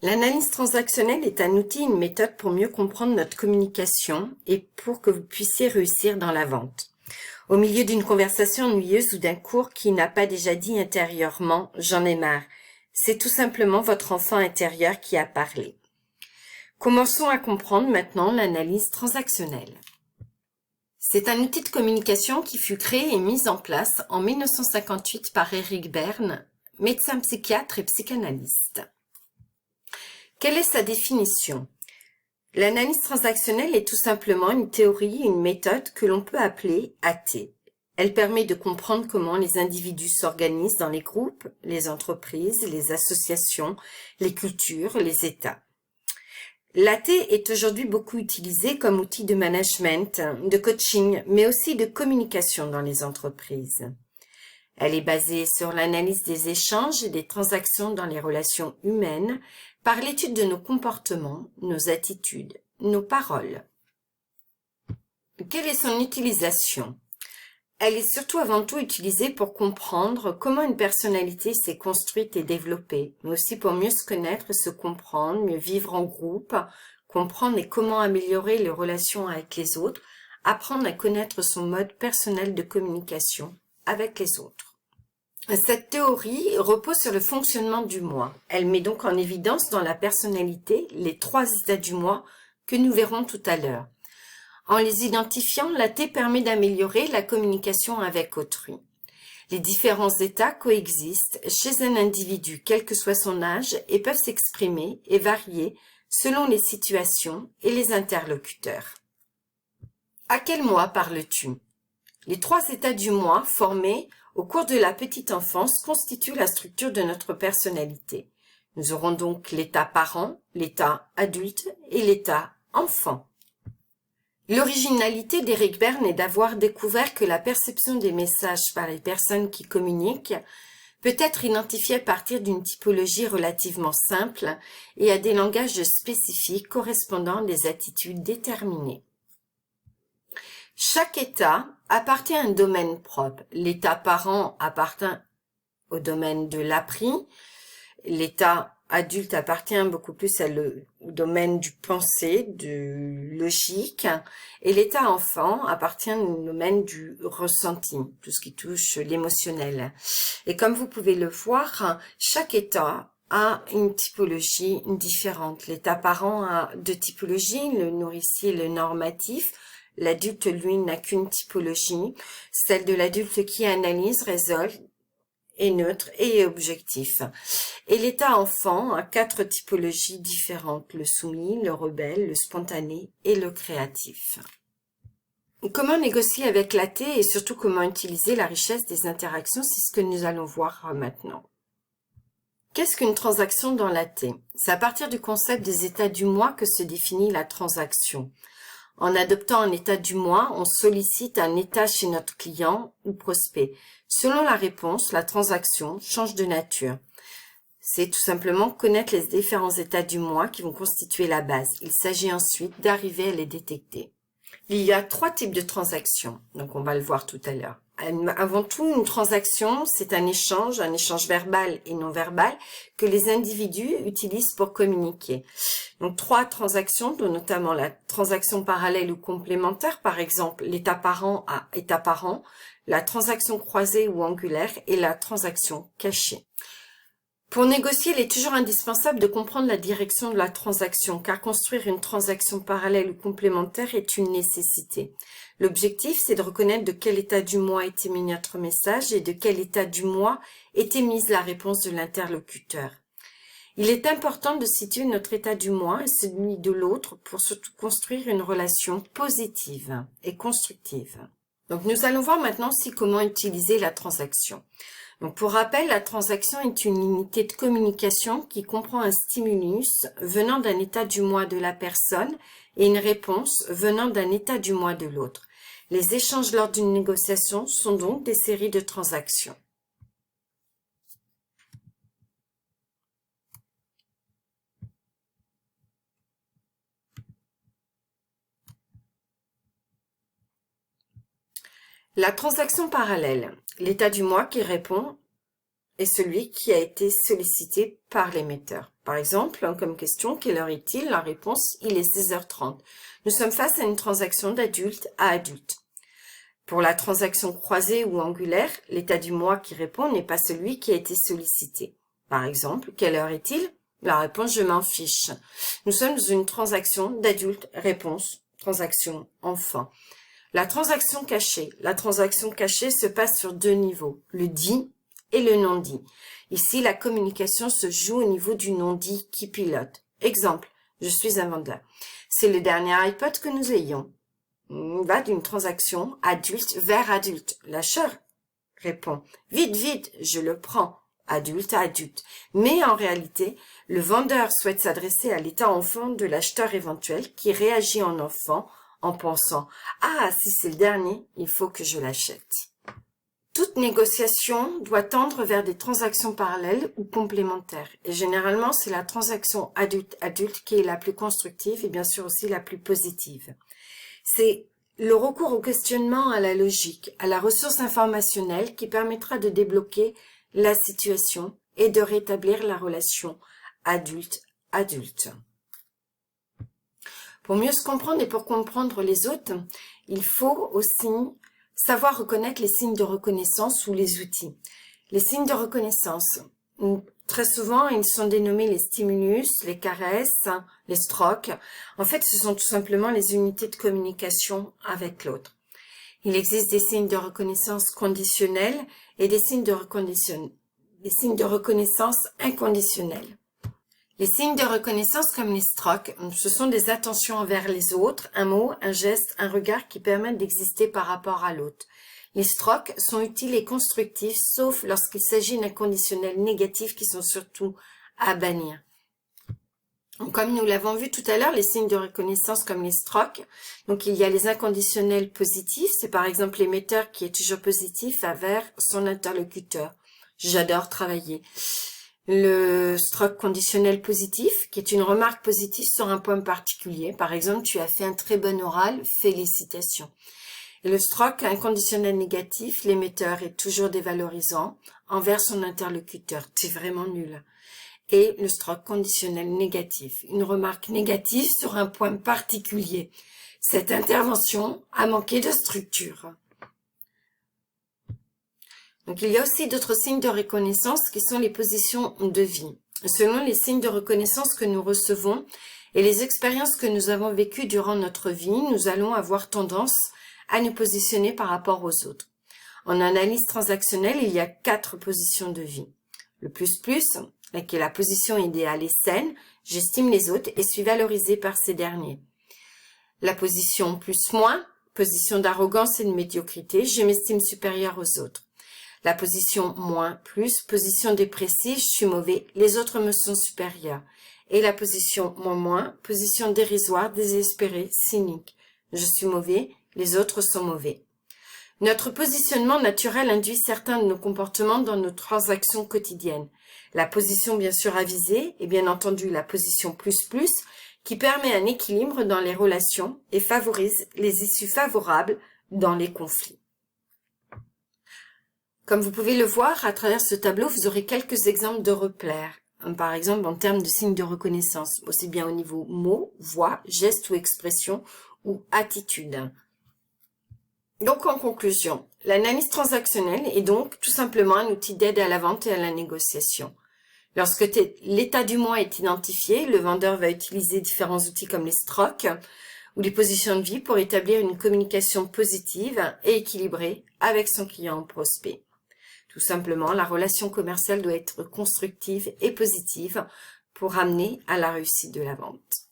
L'analyse transactionnelle est un outil, une méthode pour mieux comprendre notre communication et pour que vous puissiez réussir dans la vente. Au milieu d'une conversation ennuyeuse ou d'un cours qui n'a pas déjà dit intérieurement « j'en ai marre », c'est tout simplement votre enfant intérieur qui a parlé. Commençons à comprendre maintenant l'analyse transactionnelle. C'est un outil de communication qui fut créé et mis en place en 1958 par Eric Berne, médecin psychiatre et psychanalyste. Quelle est sa définition? L'analyse transactionnelle est tout simplement une théorie, une méthode que l'on peut appeler AT. Elle permet de comprendre comment les individus s'organisent dans les groupes, les entreprises, les associations, les cultures, les États. L'AT est aujourd'hui beaucoup utilisé comme outil de management, de coaching, mais aussi de communication dans les entreprises. Elle est basée sur l'analyse des échanges et des transactions dans les relations humaines par l'étude de nos comportements, nos attitudes, nos paroles. Quelle est son utilisation? Elle est surtout avant tout utilisée pour comprendre comment une personnalité s'est construite et développée, mais aussi pour mieux se connaître, se comprendre, mieux vivre en groupe, comprendre et comment améliorer les relations avec les autres, apprendre à connaître son mode personnel de communication avec les autres. Cette théorie repose sur le fonctionnement du moi. Elle met donc en évidence dans la personnalité les 3 états du moi que nous verrons tout à l'heure. En les identifiant, l'AT permet d'améliorer la communication avec autrui. Les différents états coexistent chez un individu, quel que soit son âge, et peuvent s'exprimer et varier selon les situations et les interlocuteurs. À quel moi parles-tu? Les 3 états du moi formés au cours de la petite enfance constituent la structure de notre personnalité. Nous aurons donc l'état parent, l'état adulte et l'état enfant. L'originalité d'Eric Berne est d'avoir découvert que la perception des messages par les personnes qui communiquent peut être identifiée à partir d'une typologie relativement simple et à des langages spécifiques correspondant à des attitudes déterminées. Chaque état appartient à un domaine propre. L'état parent appartient au domaine de l'appris, l'état adulte appartient beaucoup plus au domaine du pensée, du logique, et l'état enfant appartient au domaine du ressenti, tout ce qui touche l'émotionnel. Et comme vous pouvez le voir, chaque état a une typologie différente. L'état parent a 2 typologies, le nourricier et le normatif. L'adulte, lui, n'a qu'une typologie, celle de l'adulte qui analyse, résolve, est neutre et est objectif. Et l'état enfant a 4 typologies différentes, le soumis, le rebelle, le spontané et le créatif. Comment négocier avec l'AT et surtout comment utiliser la richesse des interactions, c'est ce que nous allons voir maintenant. Qu'est-ce qu'une transaction dans l'AT? C'est à partir du concept des états du moi que se définit la transaction. En adoptant un état du moi, on sollicite un état chez notre client ou prospect. Selon la réponse, la transaction change de nature. C'est tout simplement connaître les différents états du moi qui vont constituer la base. Il s'agit ensuite d'arriver à les détecter. Il y a 3 types de transactions, donc on va le voir tout à l'heure. Avant tout, une transaction, c'est un échange verbal et non verbal que les individus utilisent pour communiquer. Donc 3 transactions, dont notamment la transaction parallèle ou complémentaire, par exemple l'état parent à état parent, la transaction croisée ou angulaire et la transaction cachée. Pour négocier, il est toujours indispensable de comprendre la direction de la transaction, car construire une transaction parallèle ou complémentaire est une nécessité. L'objectif, c'est de reconnaître de quel état du moi est émis notre message et de quel état du moi est émise la réponse de l'interlocuteur. Il est important de situer notre état du moi et celui de l'autre pour surtout construire une relation positive et constructive. Donc nous allons voir maintenant aussi comment utiliser la transaction. Donc pour rappel, la transaction est une unité de communication qui comprend un stimulus venant d'un état du moi de la personne et une réponse venant d'un état du moi de l'autre. Les échanges lors d'une négociation sont donc des séries de transactions. La transaction parallèle, l'état du moi qui répond est celui qui a été sollicité par l'émetteur. Par exemple, comme question, quelle heure est-il? La réponse, il est 16h30. Nous sommes face à une transaction d'adulte à adulte. Pour la transaction croisée ou angulaire, l'état du moi qui répond n'est pas celui qui a été sollicité. Par exemple, quelle heure est-il? La réponse, je m'en fiche. Nous sommes dans une transaction d'adulte, réponse, transaction enfant. La transaction cachée. La transaction cachée se passe sur deux niveaux, le dit et le non-dit. Ici, la communication se joue au niveau du non-dit qui pilote. Exemple, je suis un vendeur. C'est le dernier iPod que nous ayons. On va d'une transaction adulte vers adulte. L'acheteur répond, vite, vite, je le prends, adulte à adulte. Mais en réalité, le vendeur souhaite s'adresser à l'état enfant de l'acheteur éventuel qui réagit en enfant en pensant « Ah, si c'est le dernier, il faut que je l'achète ». Toute négociation doit tendre vers des transactions parallèles ou complémentaires. Et généralement, c'est la transaction adulte-adulte qui est la plus constructive et bien sûr aussi la plus positive. C'est le recours au questionnement, à la logique, à la ressource informationnelle qui permettra de débloquer la situation et de rétablir la relation adulte-adulte. Pour mieux se comprendre et pour comprendre les autres, il faut aussi savoir reconnaître les signes de reconnaissance ou les outils. Les signes de reconnaissance, très souvent, ils sont dénommés les stimulus, les caresses, les strokes. En fait, ce sont tout simplement les unités de communication avec l'autre. Il existe des signes de reconnaissance conditionnels et des signes de reconnaissance inconditionnels. Les signes de reconnaissance comme les strokes, ce sont des attentions envers les autres, un mot, un geste, un regard qui permettent d'exister par rapport à l'autre. Les strokes sont utiles et constructifs, sauf lorsqu'il s'agit d'inconditionnels négatifs qui sont surtout à bannir. Comme nous l'avons vu tout à l'heure, les signes de reconnaissance comme les strokes, donc il y a les inconditionnels positifs, c'est par exemple l'émetteur qui est toujours positif envers son interlocuteur. J'adore travailler. Le stroke conditionnel positif, qui est une remarque positive sur un point particulier. Par exemple, tu as fait un très bon oral, félicitations. Et le stroke inconditionnel négatif, l'émetteur est toujours dévalorisant envers son interlocuteur. Tu es vraiment nul. Et le stroke conditionnel négatif, une remarque négative sur un point particulier. Cette intervention a manqué de structure. Donc, il y a aussi d'autres signes de reconnaissance qui sont les positions de vie. Selon les signes de reconnaissance que nous recevons et les expériences que nous avons vécues durant notre vie, nous allons avoir tendance à nous positionner par rapport aux autres. En analyse transactionnelle, il y a 4 positions de vie. Le plus, qui est la position idéale et saine, j'estime les autres et suis valorisé par ces derniers. La position plus-moins, position d'arrogance et de médiocrité, je m'estime supérieur aux autres. La position moins plus, position dépressive, je suis mauvais, les autres me sont supérieurs. Et la position moins, position dérisoire, désespérée, cynique. Je suis mauvais, les autres sont mauvais. Notre positionnement naturel induit certains de nos comportements dans nos transactions quotidiennes. La position bien sûr avisée et bien entendu la position plus, qui permet un équilibre dans les relations et favorise les issues favorables dans les conflits. Comme vous pouvez le voir, à travers ce tableau, vous aurez quelques exemples de repères. Par exemple, en termes de signes de reconnaissance, aussi bien au niveau mots, voix, gestes ou expressions ou attitudes. Donc, en conclusion, l'analyse transactionnelle est donc tout simplement un outil d'aide à la vente et à la négociation. Lorsque l'état du moi est identifié, le vendeur va utiliser différents outils comme les strokes ou les positions de vie pour établir une communication positive et équilibrée avec son client ou prospect. Tout simplement, la relation commerciale doit être constructive et positive pour amener à la réussite de la vente.